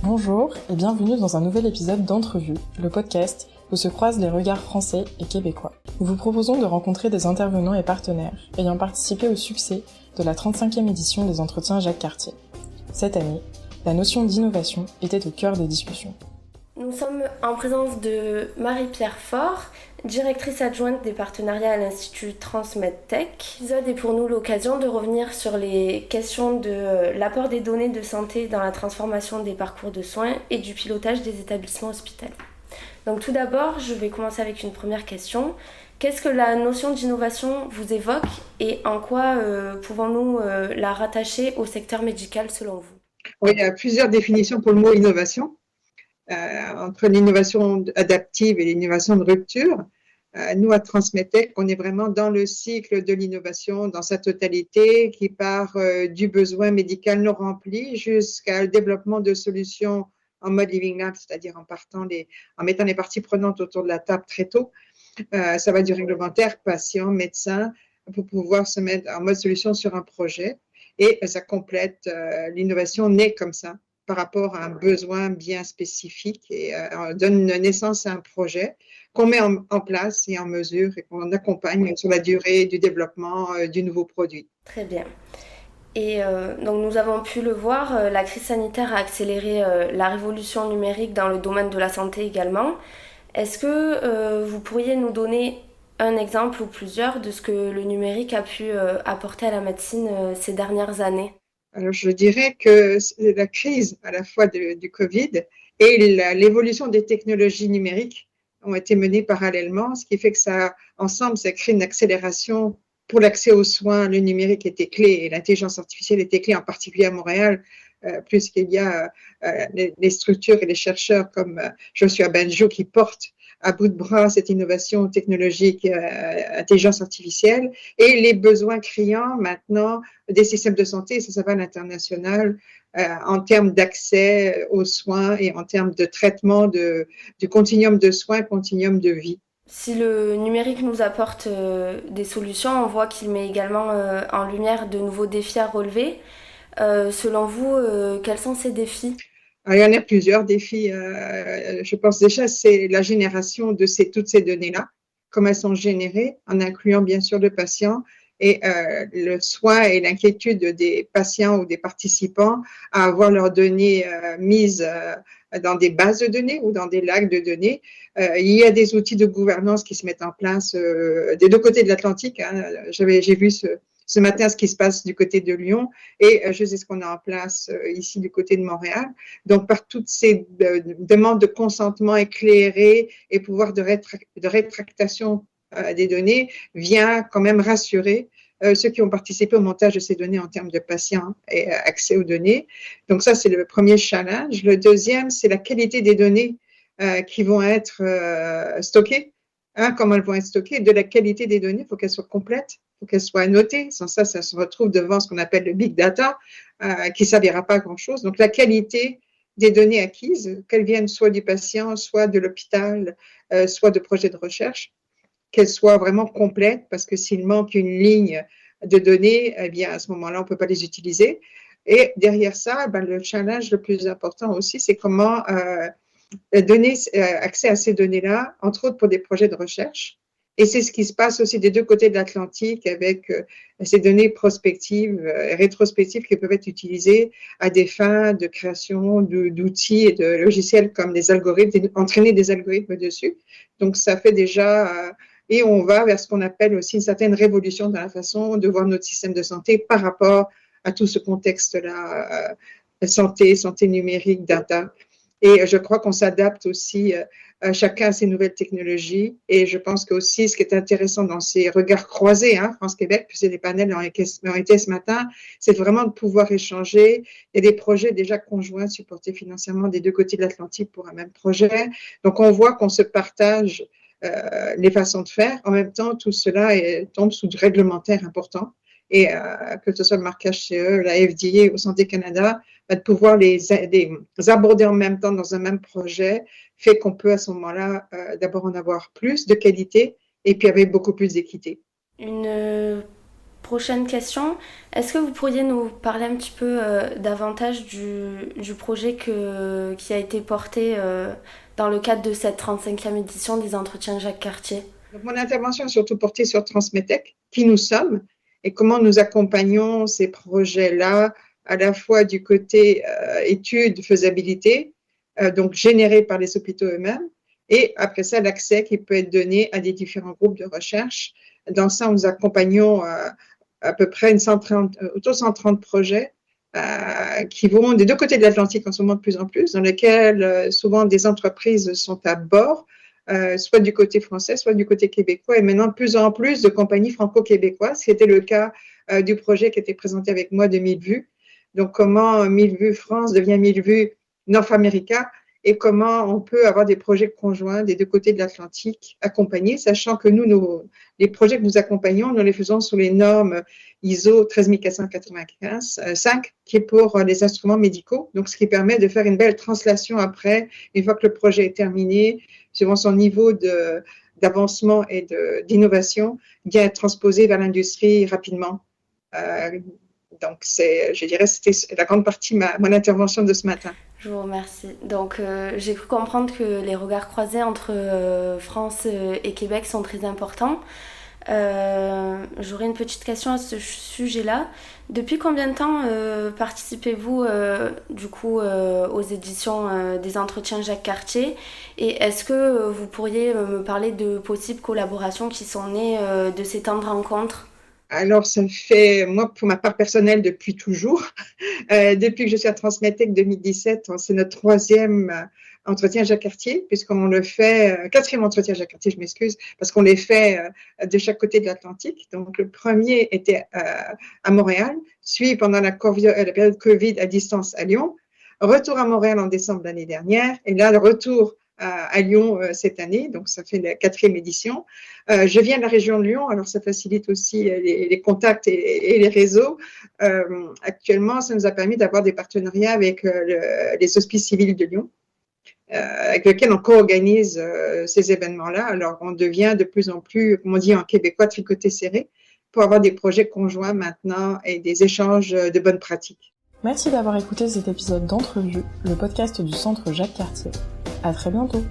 Bonjour et bienvenue dans un nouvel épisode d'Entrevue, le podcast où se croisent les regards français et québécois. Nous vous proposons de rencontrer des intervenants et partenaires ayant participé au succès de la 35e édition des Entretiens Jacques Cartier. Cette année, la notion d'innovation était au cœur des discussions. Nous sommes en présence de Marie-Pierre Faure, directrice adjointe des partenariats à l'Institut Transmedtech. L'épisode est pour nous l'occasion de revenir sur les questions de l'apport des données de santé dans la transformation des parcours de soins et du pilotage des établissements hospitaliers. Donc tout d'abord, je vais commencer avec une première question. Qu'est-ce que la notion d'innovation vous évoque et en quoi pouvons-nous la rattacher au secteur médical selon vous ? Oui, il y a plusieurs définitions pour le mot innovation. Entre l'innovation adaptive et l'innovation de rupture. Nous, à Transmedtech, on est vraiment dans le cycle de l'innovation dans sa totalité, qui part du besoin médical non rempli jusqu'au développement de solutions en mode living lab, c'est-à-dire en mettant les parties prenantes autour de la table très tôt. Ça va du réglementaire, patient, médecin, pour pouvoir se mettre en mode solution sur un projet. Et ça complète, l'innovation naît comme ça, par rapport à un besoin bien spécifique et donne naissance à un projet qu'on met en place et en mesure et qu'on accompagne sur la durée du développement du nouveau produit. Très bien. Et donc nous avons pu le voir, la crise sanitaire a accéléré la révolution numérique dans le domaine de la santé également. Est-ce que vous pourriez nous donner un exemple ou plusieurs de ce que le numérique a pu apporter à la médecine ces dernières années ? Alors, je dirais que la crise à la fois du Covid et l'évolution des technologies numériques ont été menées parallèlement, ce qui fait que ensemble, ça crée une accélération pour l'accès aux soins. Le numérique était clé et l'intelligence artificielle était clé, en particulier à Montréal, puisqu'il y a les structures et les chercheurs comme Joshua Bengio qui portent à bout de bras cette innovation technologique, intelligence artificielle, et les besoins criants maintenant des systèmes de santé, ça va à l'international, en termes d'accès aux soins et en termes de traitement du continuum de soins, continuum de vie. Si le numérique nous apporte des solutions, on voit qu'il met également en lumière de nouveaux défis à relever. Selon vous, quels sont ces défis ? Alors, il y en a plusieurs défis. Je pense déjà, c'est la génération de toutes ces données-là, comment elles sont générées, en incluant bien sûr le patient et le soin et l'inquiétude des patients ou des participants à avoir leurs données mises dans des bases de données ou dans des lacs de données. Il y a des outils de gouvernance qui se mettent en place des deux côtés de l'Atlantique. J'ai vu ce matin ce qui se passe du côté de Lyon et je sais ce qu'on a en place ici du côté de Montréal. Donc, par toutes ces demandes de consentement éclairé et pouvoir de rétractation des données vient quand même rassurer ceux qui ont participé au montage de ces données en termes de patients et accès aux données. Donc, ça, c'est le premier challenge. Le deuxième, c'est la qualité des données qui vont être stockées. Comment elles vont être stockées, de la qualité des données, il faut qu'elles soient complètes, il faut qu'elles soient annotées. Sans ça, ça se retrouve devant ce qu'on appelle le big data, qui ne servira pas à grand-chose. Donc, la qualité des données acquises, qu'elles viennent soit du patient, soit de l'hôpital, soit de projets de recherche, qu'elles soient vraiment complètes, parce que s'il manque une ligne de données, eh bien, à ce moment-là, on ne peut pas les utiliser. Et derrière ça, le challenge le plus important aussi, c'est comment donner accès à ces données-là, entre autres pour des projets de recherche. Et c'est ce qui se passe aussi des deux côtés de l'Atlantique avec ces données prospectives, rétrospectives qui peuvent être utilisées à des fins de création d'outils et de logiciels comme des algorithmes, entraîner des algorithmes dessus. Donc, ça fait déjà... et on va vers ce qu'on appelle aussi une certaine révolution dans la façon de voir notre système de santé par rapport à tout ce contexte-là, santé numérique, data. Et je crois qu'on s'adapte aussi chacun à ces nouvelles technologies. Et je pense que aussi, ce qui est intéressant dans ces regards croisés, France-Québec, puis c'est des panels ont été ce matin, c'est vraiment de pouvoir échanger. Il y a des projets déjà conjoints supportés financièrement des deux côtés de l'Atlantique pour un même projet. Donc, on voit qu'on se partage les façons de faire. En même temps, tout cela tombe sous du réglementaire important. Et que ce soit le marquage CE, la FDA ou Santé Canada, de pouvoir les aborder en même temps dans un même projet fait qu'on peut à ce moment-là d'abord en avoir plus de qualité et puis avec beaucoup plus d'équité. Une Prochaine question, est-ce que vous pourriez nous parler un petit peu davantage du projet qui a été porté dans le cadre de cette 35e édition des entretiens Jacques Cartier? Donc, mon intervention est surtout portée sur Transmedtech, qui nous sommes et comment nous accompagnons ces projets-là, à la fois du côté études, faisabilité, donc générés par les hôpitaux eux-mêmes, et après ça, l'accès qui peut être donné à des différents groupes de recherche. Dans ça, nous accompagnons à peu près autour de 130 projets qui vont des deux côtés de l'Atlantique en ce moment de plus en plus, dans lesquels souvent des entreprises sont à bord, soit du côté français, soit du côté québécois, et maintenant de plus en plus de compagnies franco-québécoises, c'était le cas du projet qui était présenté avec moi de 1000 vues. Donc, comment 1000 vues France devient 1000 vues North America, et comment on peut avoir des projets conjoints des deux côtés de l'Atlantique accompagnés, sachant que les projets que nous accompagnons, nous les faisons sous les normes ISO 13495, qui est pour les instruments médicaux, donc ce qui permet de faire une belle translation après, une fois que le projet est terminé, suivant son niveau d'avancement et d'innovation, bien être transposé vers l'industrie rapidement. Donc, je dirais, c'était la grande partie de mon intervention de ce matin. Je vous remercie. Donc, j'ai cru comprendre que les regards croisés entre France et Québec sont très importants. J'aurais une petite question à ce sujet-là. Depuis combien de temps participez-vous du coup aux éditions des entretiens Jacques Cartier, et est-ce que vous pourriez me parler de possibles collaborations qui sont nées de ces temps de rencontres? Alors, ça fait, moi, pour ma part personnelle, depuis toujours. Depuis que je suis à Transmedtech 2017, c'est notre 3e entretien Jacques Cartier, puisqu'on le fait, 4e entretien Jacques Cartier, je m'excuse, parce qu'on les fait de chaque côté de l'Atlantique. Donc, le premier était à Montréal, suivi pendant la période Covid à distance à Lyon, retour à Montréal en décembre l'année dernière, et là, le retour à Lyon cette année, donc ça fait la 4e édition. Je viens de la région de Lyon, alors ça facilite aussi les contacts et les réseaux. Actuellement, ça nous a permis d'avoir des partenariats avec les hospices civils de Lyon, avec lesquels on co-organise ces événements-là. Alors, on devient de plus en plus, comme on dit en québécois, tricoté serré, pour avoir des projets conjoints maintenant et des échanges de bonnes pratiques. Merci d'avoir écouté cet épisode d'Entrevue, le podcast du Centre Jacques Cartier. À très bientôt.